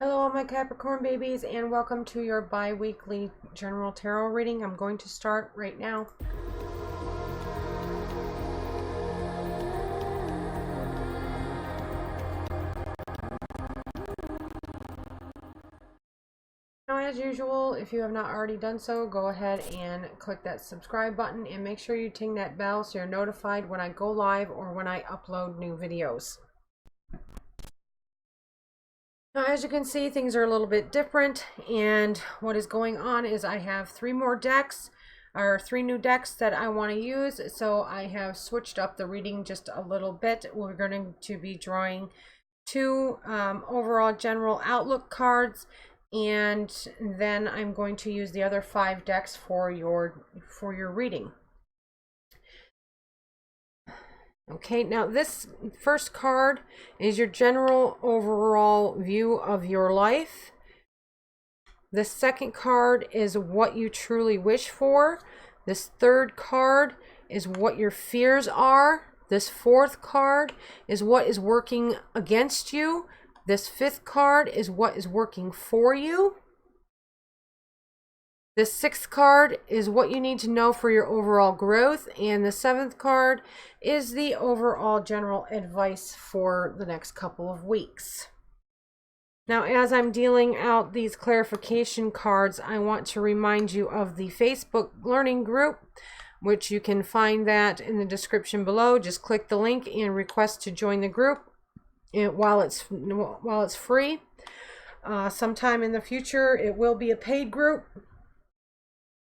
Hello, all my Capricorn babies, and welcome to your bi-weekly general tarot reading. I'm going to start right now. Now, as usual, if you have not already done so, go ahead and click that subscribe button and make sure you ting that bell so you're notified when I go live or when I upload new videos. Now, as you can see, things are a little bit different, and what is going on is I have three new decks that I want to use, so I have switched up the reading just a little bit. We're going to be drawing two overall general outlook cards, and then I'm going to use the other 5 decks for your reading. Okay, now this first card is your general overall view of your life. The second card is what you truly wish for. This third card is what your fears are. This fourth card is what is working against you. This fifth card is what is working for you. The sixth card is what you need to know for your overall growth, and the seventh card is the overall general advice for the next couple of weeks. Now, as I'm dealing out these clarification cards, I want to remind you of the Facebook learning group, which you can find that in the description below. Just click the link and request to join the group while it's free. Sometime in the future, it will be a paid group.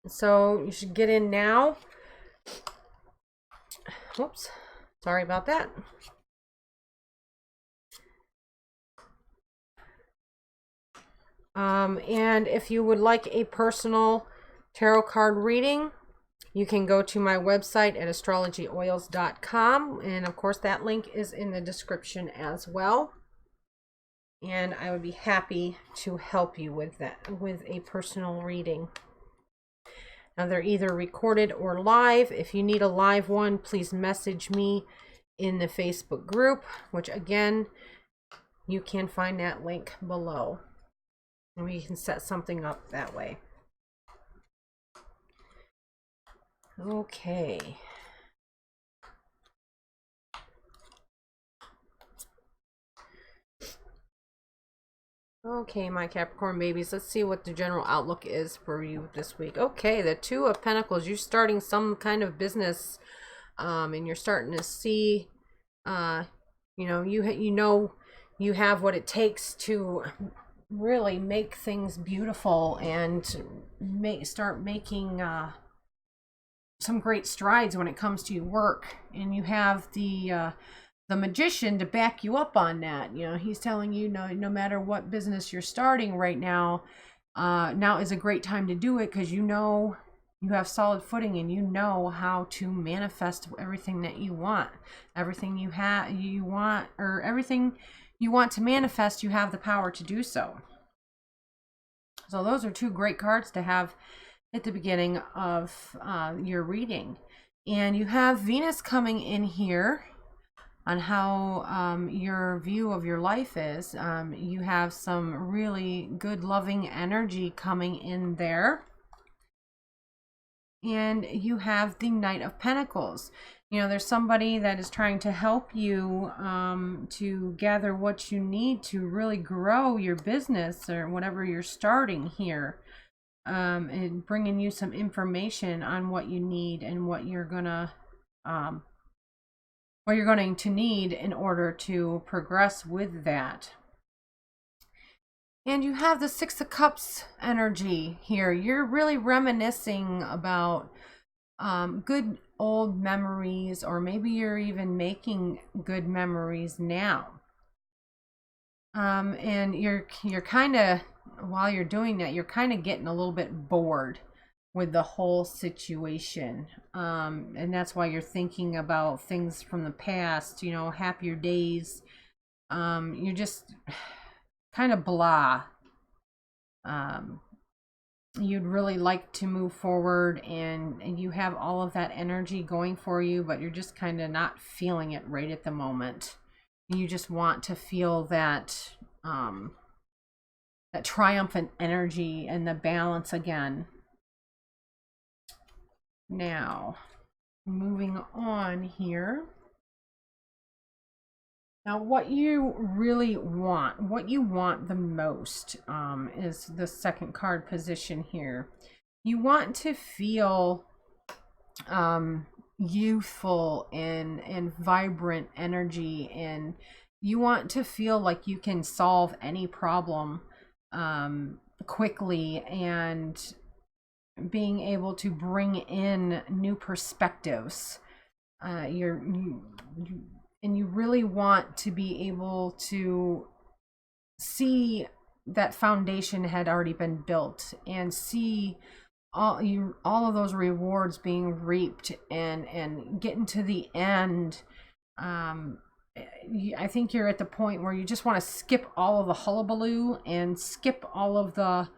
So you should get in now. Oops, sorry about that. And if you would like a personal tarot card reading, you can go to my website at astrologyoils.com, and of course that link is in the description as well. And I would be happy to help you with that, with a personal reading. Now, they're either recorded or live. If you need a live one, please message me in the Facebook group, which again, you can find that link below. And we can set something up that way. Okay. Okay, my Capricorn babies, let's see what the general outlook is for you this week. Okay, the Two of Pentacles. You're starting some kind of business, and you're starting to see, you have what it takes to really make things beautiful and start making some great strides when it comes to your work. And you have the Magician to back you up on that. You know, he's telling you, no matter what business you're starting right now, now is a great time to do it, because you know you have solid footing and you know how to manifest everything that you want. Everything you want to manifest, you have the power to do so. So those are two great cards to have at the beginning of your reading. And you have Venus coming in here on how your view of your life is. You have some really good loving energy coming in there. And you have the Knight of Pentacles. You know, there's somebody that is trying to help you to gather what you need to really grow your business or whatever you're starting here. And bringing you some information on what you need and what you're going to need in order to progress with that. And you have the Six of Cups energy here. You're really reminiscing about good old memories, or maybe you're even making good memories now. And you're kind of, while you're doing that, you're kind of getting a little bit bored with the whole situation. And that's why you're thinking about things from the past, you know, happier days. You're just kind of blah. You'd really like to move forward, and you have all of that energy going for you, but you're just kind of not feeling it right at the moment. You just want to feel that that triumphant energy and the balance again. Now, moving on here. Now, what you really want, what you want the most, is the second card position here. You want to feel youthful and vibrant energy, and you want to feel like you can solve any problem quickly, and being able to bring in new perspectives. And you really want to be able to see that foundation had already been built, and see all of those rewards being reaped, and getting to the end. I think you're at the point where you just want to skip all of the hullabaloo and skip all of the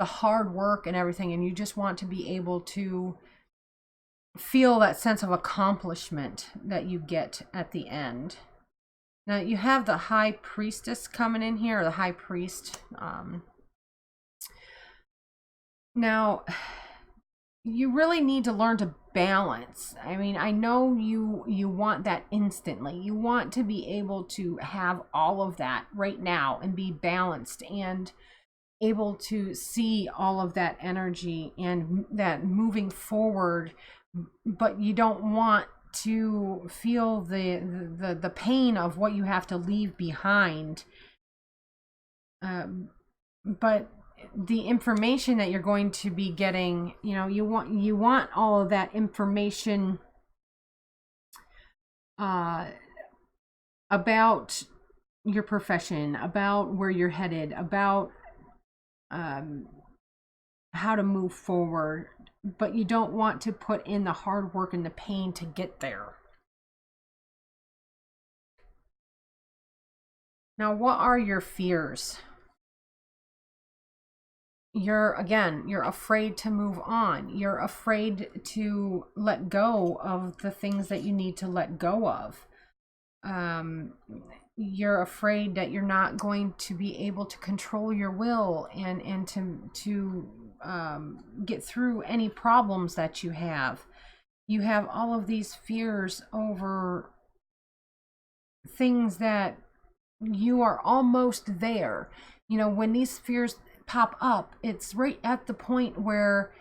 hard work and everything, and you just want to be able to feel that sense of accomplishment that you get at the end. Now you have the High Priestess coming in here, or the High Priest. Now you really need to learn to balance. I mean, I know you want that instantly. You want to be able to have all of that right now and be balanced and able to see all of that energy and that moving forward, but you don't want to feel the pain of what you have to leave behind. But the information that you're going to be getting, you want all of that information about your profession, about where you're headed, about how to move forward, but you don't want to put in the hard work and the pain to get there. Now, what are your fears? You're afraid to move on. You're afraid to let go of the things that you need to let go of. You're afraid that you're not going to be able to control your will and to get through any problems that you have. You have all of these fears over things that you are almost there. When these fears pop up, it's right at the point where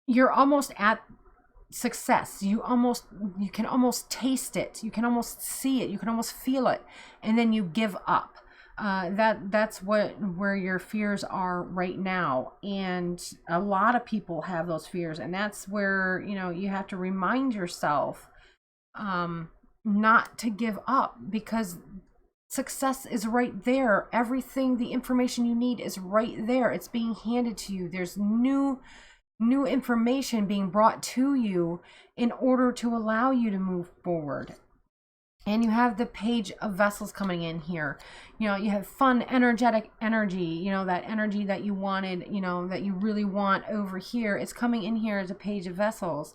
you're almost at success. You can almost taste it, you can almost see it, you can almost feel it, and then you give up. That's where your fears are right now, and a lot of people have those fears, and that's where you have to remind yourself not to give up, because success is right there. Everything, the information you need is right there. It's being handed to you. There's new information being brought to you in order to allow you to move forward. And you have the Page of Vessels coming in here. You have fun, energetic energy, that energy that you wanted, that you really want over here. It's coming in here as a Page of Vessels.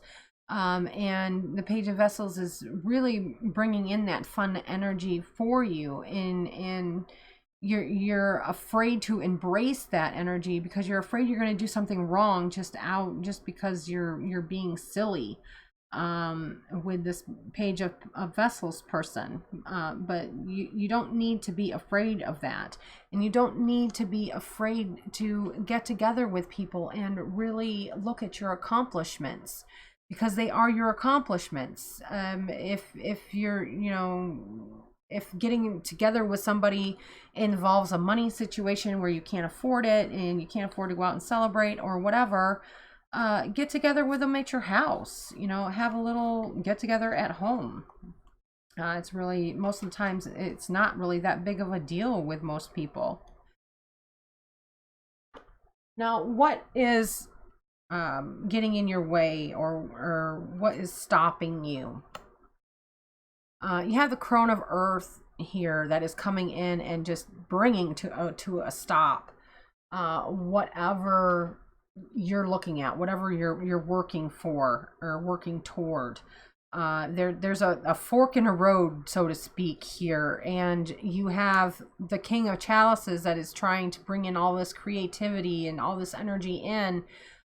And the Page of Vessels is really bringing in that fun energy for you, and you're afraid to embrace that energy because you're afraid you're going to do something wrong just because you're being silly with this Page of Vessels person. But you don't need to be afraid of that, and you don't need to be afraid to get together with people and really look at your accomplishments, because they are your accomplishments. If you're, if getting together with somebody involves a money situation where you can't afford it and you can't afford to go out and celebrate or whatever, get together with them at your house. Have a little get together at home. It's really, most of the times, it's not really that big of a deal with most people. Now, what is getting in your way, or what is stopping you? You have the Crone of Earth here that is coming in and just bringing to a stop whatever you're looking at, whatever you're working for or working toward. there's a fork in a road, so to speak, here, and you have the King of Chalices that is trying to bring in all this creativity and all this energy in,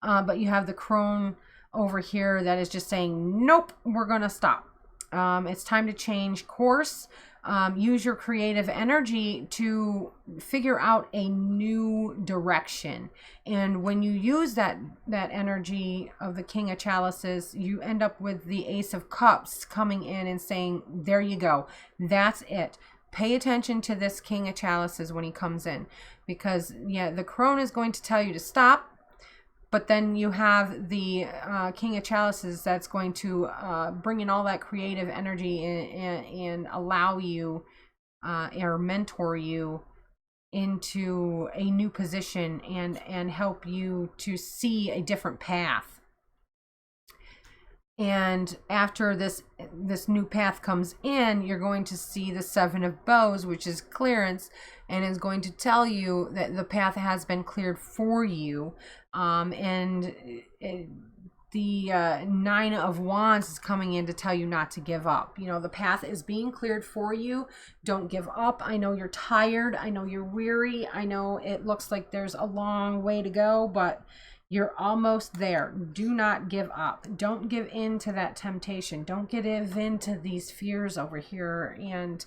but you have the Crone over here that is just saying, nope, we're gonna stop. It's time to change course. Use your creative energy to figure out a new direction. And when you use that energy of the King of Chalices, you end up with the Ace of Cups coming in and saying, there you go. That's it. Pay attention to this King of Chalices when he comes in. Because, yeah, the Crone is going to tell you to stop. But then you have the King of Chalices that's going to bring in all that creative energy and allow you or mentor you into a new position and help you to see a different path. And after this new path comes in, you're going to see the Seven of Bows, which is clearance, and is going to tell you that the path has been cleared for you. The Nine of Wands is coming in to tell you not to give up. You know, the path is being cleared for you. Don't give up. I know you're tired. I know you're weary. I know it looks like there's a long way to go, but you're almost there. Do not give up. Don't give in to that temptation. Don't give in to these fears over here and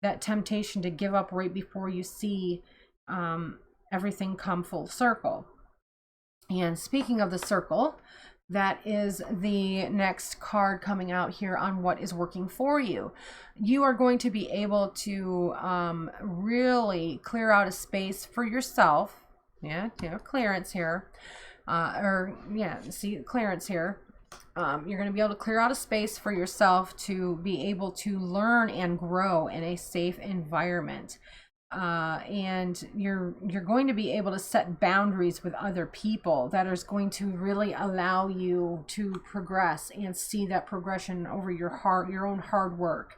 that temptation to give up right before you see everything come full circle. And speaking of the circle, that is the next card coming out here on what is working for you. You are going to be able to really clear out a space for yourself. Yeah, clearance here. Clearance here. You're going to be able to clear out a space for yourself to be able to learn and grow in a safe environment. And you're going to be able to set boundaries with other people that is going to really allow you to progress and see that progression over your own hard work.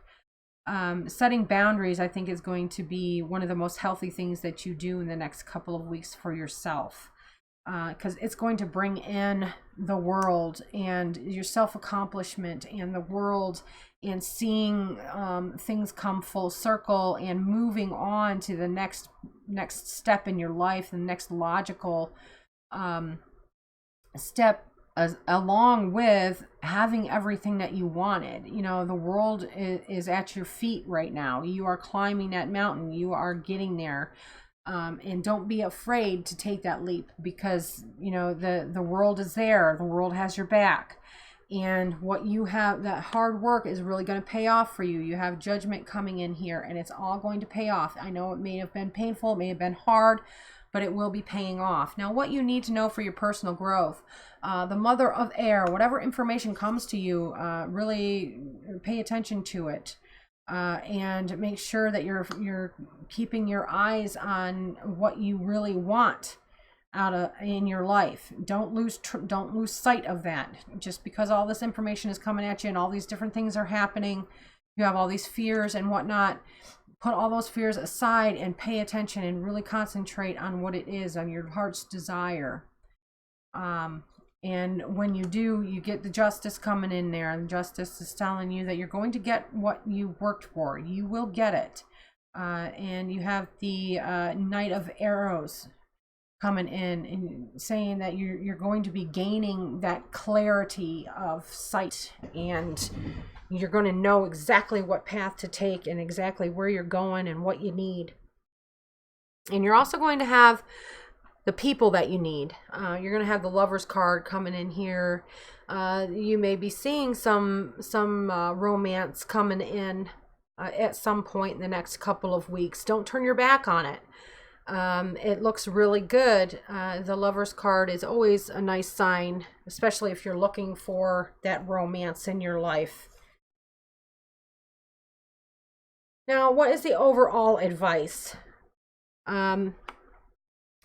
Setting boundaries, I think, is going to be one of the most healthy things that you do in the next couple of weeks for yourself. Because it's going to bring in the world and your self-accomplishment and the world and seeing things come full circle and moving on to the next step in your life, the next logical step, along with having everything that you wanted. You know, the world is at your feet right now. You are climbing that mountain. You are getting there. And don't be afraid to take that leap, because you know the world is there. The world has your back, and what you have, that hard work is really going to pay off for you. You have Judgment coming in here, and it's all going to pay off. I know it may have been painful, it may have been hard, but it will be paying off. Now, what you need to know for your personal growth, the Mother of Air, whatever information comes to you, really pay attention to it. And make sure that you're keeping your eyes on what you really want in your life. Don't lose sight of that. Just because all this information is coming at you and all these different things are happening, you have all these fears and whatnot. Put all those fears aside and pay attention and really concentrate on what it is, on your heart's desire. And when you do, you get the Justice coming in there, and Justice is telling you that you're going to get what you worked for. You will get it. And you have the Knight of Arrows coming in and saying that you're going to be gaining that clarity of sight, and you're going to know exactly what path to take and exactly where you're going and what you need. And you're also going to have the people that you need. You're going to have the Lover's card coming in here. You may be seeing some romance coming in at some point in the next couple of weeks. Don't turn your back on it. It looks really good. The Lover's card is always a nice sign, especially if you're looking for that romance in your life. Now, what is the overall advice?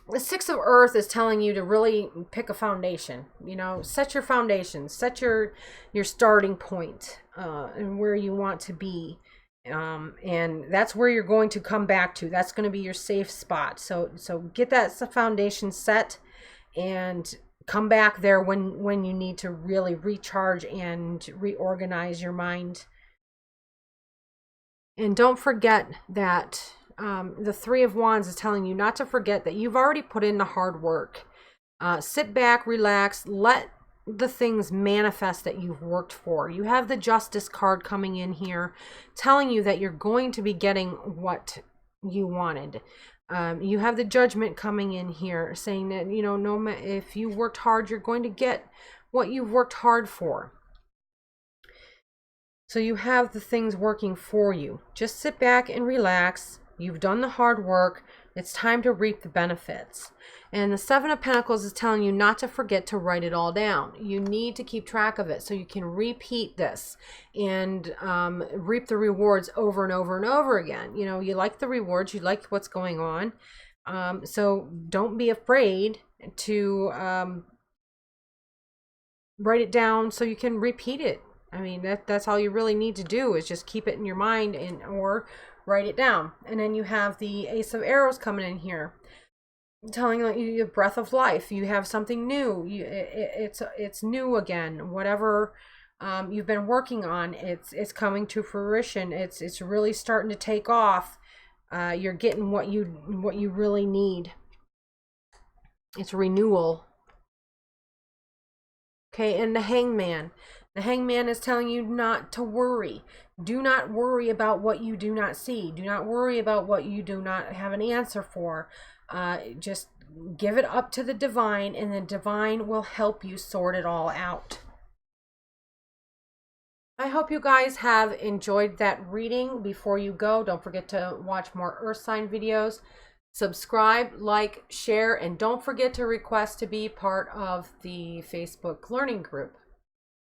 The Six of Earth is telling you to really pick a foundation. You know, set your foundation, set your starting point, and where you want to be. And that's where you're going to come back to. That's going to be your safe spot. So get that foundation set and come back there when you need to really recharge and reorganize your mind. And don't forget that the Three of Wands is telling you not to forget that you've already put in the hard work. Sit back, relax, let the things manifest that you've worked for. You have the Justice card coming in here telling you that you're going to be getting what you wanted. You have the Judgment coming in here saying that, you know, no matter if you worked hard, you're going to get what you've worked hard for. So you have the things working for you. Just sit back and relax. You've done the hard work. It's time to reap the benefits. And the Seven of Pentacles is telling you not to forget to write it all down. You need to keep track of it so you can repeat this and reap the rewards over and over and over again. You know, you like the rewards, you like what's going on. So don't be afraid to write it down so you can repeat it. I mean, that's all you really need to do is just keep it in your mind or write it down. And then you have the Ace of Arrows coming in here, telling you the breath of life. You have something new. It's new again. Whatever you've been working on, it's coming to fruition. It's really starting to take off. You're getting what you really need. It's renewal. Okay, and the Hangman. The Hangman is telling you not to worry. Do not worry about what you do not see. Do not worry about what you do not have an answer for. Just give it up to the divine, and the divine will help you sort it all out. I hope you guys have enjoyed that reading. Before you go, don't forget to watch more Earth sign videos. Subscribe, like, share, and don't forget to request to be part of the Facebook learning group.